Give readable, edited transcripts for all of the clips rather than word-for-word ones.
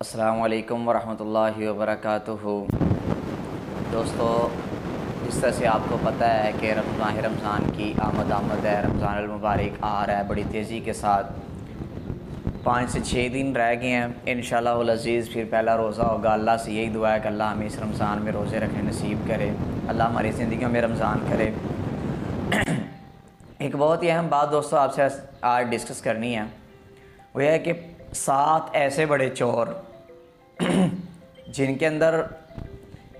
अस्सलामु अलैकुम वरहमतुल्लाहि वबरकातुहू। दोस्तों, जिस तरह से आपको पता है कि रमज़ान की आमद है, रमज़ान मुबारक आ रहा है बड़ी तेज़ी के साथ। 5 से 6 दिन रह गए हैं, इंशाअल्लाह अज़ीज़ फिर पहला रोज़ा होगा। अल्लाह से यही दुआ है कि अल्लाह हमें इस रमज़ान में रोज़े रखने नसीब करे, अल्लाह हमारी ज़िंदगियों में रमज़ान करे। एक बहुत ही अहम बात दोस्तों आपसे आज डिस्कस करनी है, वो है कि 7 ऐसे बड़े चोर जिनके अंदर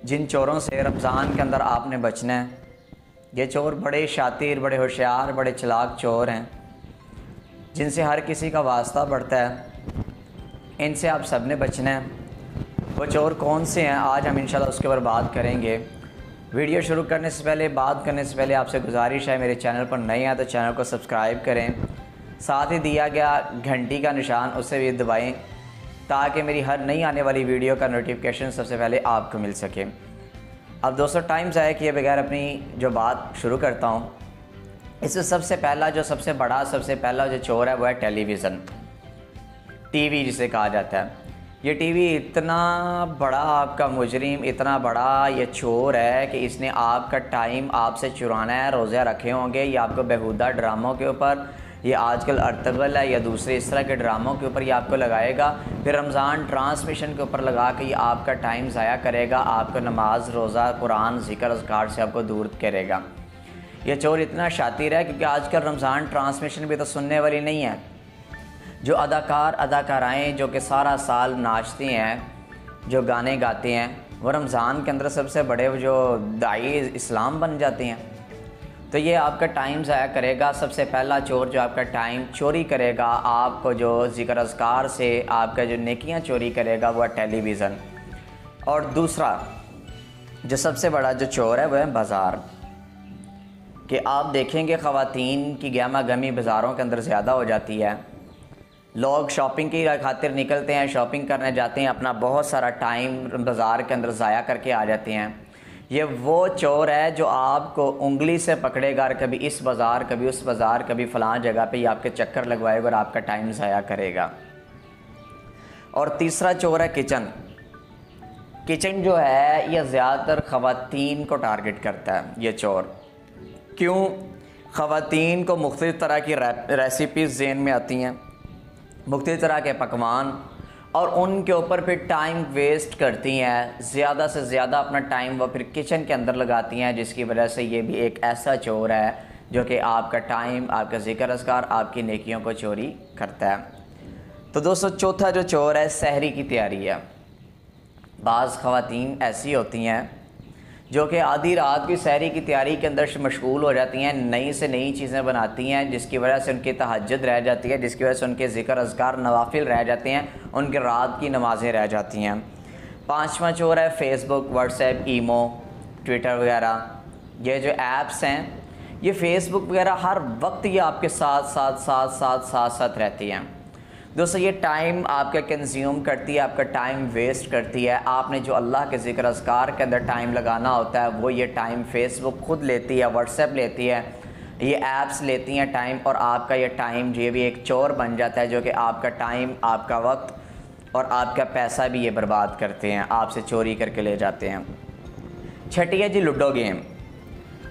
जिन चोरों से रमज़ान के अंदर आपने बचना है। ये चोर बड़े शातिर, बड़े होशियार, बड़े चालाक चोर हैं जिनसे हर किसी का वास्ता पड़ता है। इनसे आप सब ने बचना है। वो चोर कौन से हैं, आज हम इंशाल्लाह उसके ऊपर बात करेंगे। वीडियो शुरू करने से पहले, बात करने से पहले आपसे गुजारिश है, मेरे चैनल पर नए हैं तो चैनल को सब्सक्राइब करें, साथ ही दिया गया घंटी का निशान उसे भी दबाएं ताकि मेरी हर नई आने वाली वीडियो का नोटिफिकेशन सबसे पहले आपको मिल सके। अब दोस्तों टाइम ज़ाया किए बगैर अपनी जो बात शुरू करता हूँ। इसमें सबसे पहला सबसे पहला जो चोर है वो है टेलीविज़न, टीवी जिसे कहा जाता है। ये टीवी इतना बड़ा आपका मुजरिम, इतना बड़ा ये चोर है कि इसने आपका टाइम आपसे चुराना है। रोज़े रखे होंगे ये आपको बेहुदा ड्रामों के ऊपर, ये आजकल अर्तगल है या दूसरे इस तरह के ड्रामों के ऊपर ये आपको लगाएगा, फिर रमज़ान ट्रांसमिशन के ऊपर लगा के ये आपका टाइम ज़ाया करेगा, आपको नमाज, रोज़ा, कुरान, ज़िक्र, अज़कार से आपको दूर करेगा। ये चोर इतना शातिर है क्योंकि आजकल रमज़ान ट्रांसमिशन भी तो सुनने वाली नहीं है। जो अदाकार अदाकाराएँ जो कि सारा साल नाचती हैं, जो गाने गाते हैं, वो रमज़ान के अंदर सबसे बड़े जो दाई इस्लाम बन जाते हैं। तो ये आपका टाइम ज़ाया करेगा। सबसे पहला चोर जो आपका टाइम चोरी करेगा, आपको जो ज़िक्र अज़कार से आपका जो नेकियां चोरी करेगा वो है टेलीविज़न। और दूसरा जो सबसे बड़ा जो चोर है वो है बाज़ार। कि आप देखेंगे ख़वातीन की गहमा गहमी बाज़ारों के अंदर ज़्यादा हो जाती है। लोग शॉपिंग की खातिर निकलते हैं, शॉपिंग करने जाते हैं, अपना बहुत सारा टाइम बाज़ार के अंदर ज़ाया करके आ जाते हैं। ये वो चोर है जो आपको उंगली से पकड़ेगा और कभी इस बाज़ार, कभी उस बाज़ार, कभी फ़लाँ जगह पे ये आपके चक्कर लगवाएगा और आपका टाइम ज़ाया करेगा। और तीसरा चोर है किचन। किचन जो है ये ज़्यादातर ख़वातीन को टारगेट करता है ये चोर। क्यों? ख़वातीन को मुख्तलिफ़ तरह की रेसिपीज़ ज़हन में आती हैं, मुख्तलिफ़ तरह के पकवान, और उनके ऊपर फिर टाइम वेस्ट करती हैं। ज़्यादा से ज़्यादा अपना टाइम वो फिर किचन के अंदर लगाती हैं, जिसकी वजह से ये भी एक ऐसा चोर है जो कि आपका टाइम, आपका ज़िक्र अज़कार, आपकी नेकियों को चोरी करता है। तो दोस्तों चौथा जो चोर है सहरी की तैयारी है। बाज़ ख़वातीन ऐसी होती हैं जो कि आधी रात की सहरी की तैयारी के अंदर मशगूल हो जाती हैं, नई से नई चीज़ें बनाती हैं, जिसकी वजह से उनकी तहज्जुद रह जाती है, जिसकी वजह से उनके ज़िक्र अज़कार नवाफिल रह जाते हैं, उनके रात की नमाज़ें रह जाती हैं। 5वां चोर है फेसबुक, व्हाट्सएप, ईमो, ट्विटर वगैरह। ये जो ऐप्स हैं, ये फेसबुक वगैरह हर वक्त ये आपके साथ रहती हैं। दोस्तों ये टाइम आपका कंज्यूम करती है, आपका टाइम वेस्ट करती है। आपने जो अल्लाह के ज़िक्र अज़कार के अंदर टाइम लगाना होता है वो ये टाइम फेसबुक खुद लेती है, व्हाट्सएप लेती है, ये ऐप्स लेती हैं टाइम, और आपका ये टाइम ये भी एक चोर बन जाता है जो कि आपका टाइम, आपका वक्त और आपका पैसा भी ये बर्बाद करते हैं, आपसे चोरी करके ले जाते हैं। छठी है जी लूडो गेम।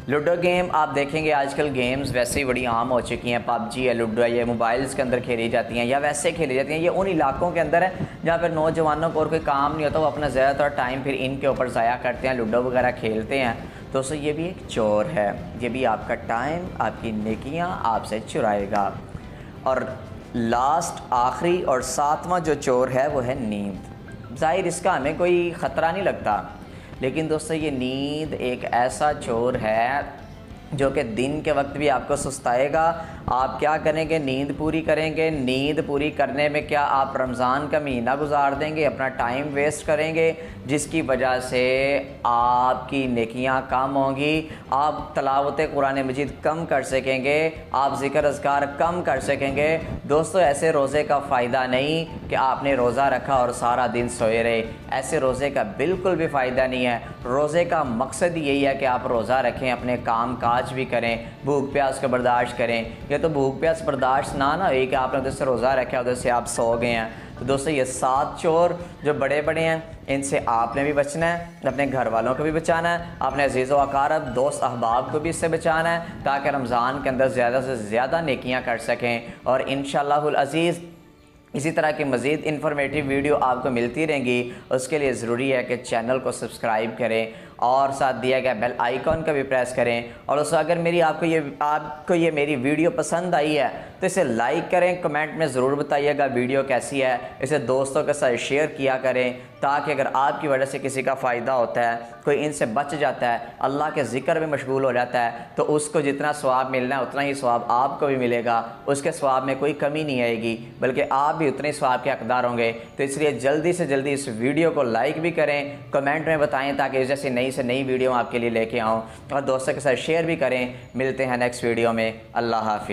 लूडो गेम आप देखेंगे आजकल गेम्स वैसे ही बड़ी आम हो चुकी हैं। पबजी है, लूडो है, ये मोबाइल्स के अंदर खेली जाती हैं या वैसे खेली जाती हैं। ये उन इलाकों के अंदर है जहाँ पर नौजवानों को और कोई काम नहीं होता, वो अपना ज़्यादातर टाइम फिर इनके ऊपर ज़ाया करते हैं, लूडो वगैरह खेलते हैं। दोस्तों ये भी एक चोर है, ये भी आपका टाइम, आपकी नेकियाँ आपसे चुराएगा। और लास्ट, आखिरी और 7वां जो चोर है वो है नींद। ज़ाहिर इसका हमें कोई ख़तरा नहीं लगता, लेकिन दोस्तों ये नींद एक ऐसा चोर है जो कि दिन के वक्त भी आपको सुस्ताएगा। आप क्या करेंगे? नींद पूरी करेंगे। नींद पूरी करने में क्या आप रमज़ान का महीना गुजार देंगे, अपना टाइम वेस्ट करेंगे, जिसकी वजह से आपकी नेकियां कम होंगी, आप तलावत कुरान मजीद कम कर सकेंगे, आप ज़िक्र अज़कार कम कर सकेंगे। दोस्तों ऐसे रोज़े का फ़ायदा नहीं कि आपने रोज़ा रखा और सारा दिन सोए रहे, ऐसे रोज़े का बिल्कुल भी फ़ायदा नहीं है। रोज़े का मकसद यही है कि आप रोज़ा रखें, अपने काम काज भी करें, भूख प्यास का बर्दाश्त करें। ये तो भूख प्यास बर्दाश्त ना हो कि आपने उधर से रोज़ा रखा उधर से आप सो गए हैं। तो दोस्तों ये 7 चोर जो बड़े बड़े हैं इनसे आपने भी बचना है, अपने घर वालों को भी बचाना है, अपने अजीज़ व अकारब दोस्त अहबाब को भी इससे बचाना है, ताकि रमज़ान के अंदर ज़्यादा से ज़्यादा नेकियां कर सकें। और इंशाअल्लाहुल अज़ीज़ इसी तरह की मज़ीद इन्फॉर्मेटिव वीडियो आपको मिलती रहेंगी। उसके लिए ज़रूरी है कि चैनल को सब्सक्राइब करें और साथ दिया गया बेल आइकॉन का भी प्रेस करें। और दोस्तों अगर आपको ये मेरी वीडियो पसंद आई है तो इसे लाइक करें, कमेंट में ज़रूर बताइएगा वीडियो कैसी है, इसे दोस्तों के साथ शेयर किया करें, ताकि अगर आपकी वजह से किसी का फ़ायदा होता है, कोई इनसे बच जाता है, अल्लाह के ज़िक्र में मशगूल हो जाता है, तो उसको जितना सवाब मिलना है उतना ही सवाब आपको भी मिलेगा। उसके सवाब में कोई कमी नहीं आएगी, बल्कि आप भी उतने सवाब के हकदार होंगे। तो इसलिए जल्दी से जल्दी इस वीडियो को लाइक भी करें, कमेंट में बताएं, ताकि जैसे नई से नई वीडियो आपके लिए लेके आऊँ, और दोस्तों के साथ शेयर भी करें। मिलते हैं नेक्स्ट वीडियो में। अल्लाह हाफ़िज़।